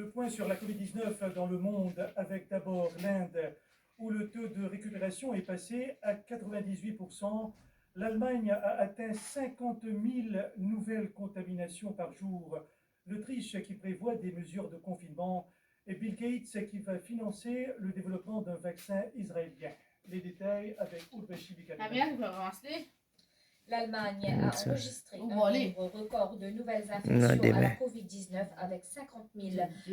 Le point sur la Covid-19 dans le monde avec d'abord l'Inde où le taux de récupération est passé à 98%. L'Allemagne a atteint 50 000 nouvelles contaminations par jour. L'Autriche qui prévoit des mesures de confinement et Bill Gates qui va financer le développement d'un vaccin israélien. Les détails avec Urvashi Bikalimani. L'Allemagne a enregistré un nombre record de nouvelles infections à la Covid-19 avec 50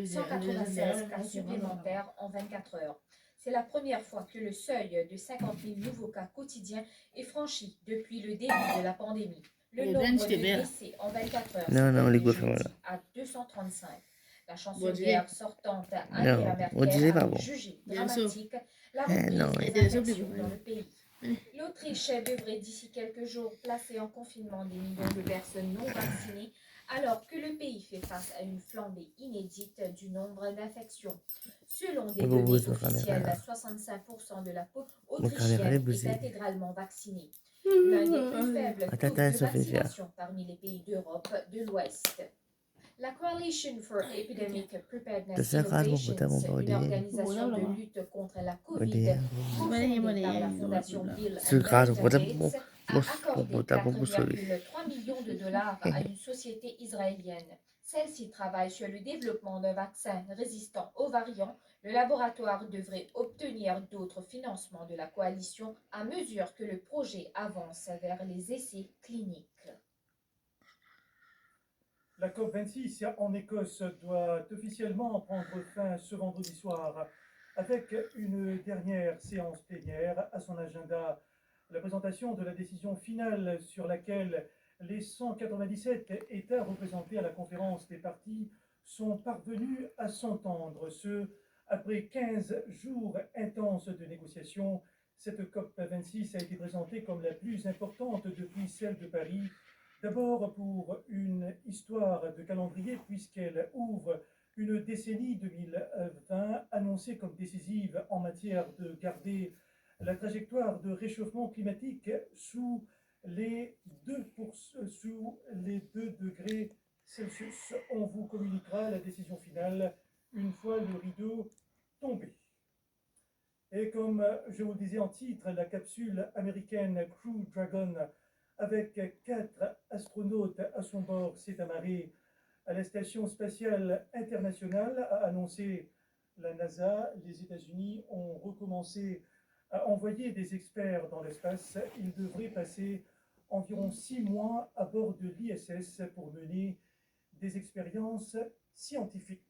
196 cas supplémentaires en 24 heures. C'est la première fois que le seuil de 50 000 nouveaux cas quotidiens est franchi depuis le début de la pandémie. Le nombre de décès en 24 heures s'est à 235. La chancelière sortante Angela Merkel a jugé dramatique la reprise des infections dans le pays. L'Autriche devrait d'ici quelques jours placer en confinement des millions de personnes non vaccinées alors que le pays fait face à une flambée inédite du nombre d'infections. Selon des données officielles, 65% de la population autrichienne est intégralement vaccinée, l'un des plus faibles taux de vaccination parmi les pays d'Europe de l'Ouest. La Coalition for Epidemic Preparedness Innovations, une organisation de lutte contre la COVID, cofondée par la fondation Bill and Melinda Gates, a accordé 4,3 millions de dollars à une société israélienne. Celle-ci travaille sur le développement d'un vaccin résistant aux variants. Le laboratoire devrait obtenir d'autres financements de la coalition à mesure que le projet avance vers les essais cliniques. La COP26 en Écosse doit officiellement prendre fin ce vendredi soir avec une dernière séance plénière à son agenda. La présentation de la décision finale sur laquelle les 197 États représentés à la conférence des parties sont parvenus à s'entendre. Ce, après 15 jours intenses de négociations, cette COP26 a été présentée comme la plus importante depuis celle de Paris. D'abord pour une histoire de calendrier puisqu'elle ouvre une décennie 2020 annoncée comme décisive en matière de garder la trajectoire de réchauffement climatique sous les 2 degrés Celsius. On vous communiquera la décision finale une fois le rideau tombé. Et comme je vous le disais en titre, la capsule américaine Crew Dragon avec 4 astronautes à son bord s'est amarré à la Station spatiale internationale, a annoncé la NASA. Les États-Unis ont recommencé à envoyer des experts dans l'espace. Ils devraient passer environ 6 mois à bord de l'ISS pour mener des expériences scientifiques.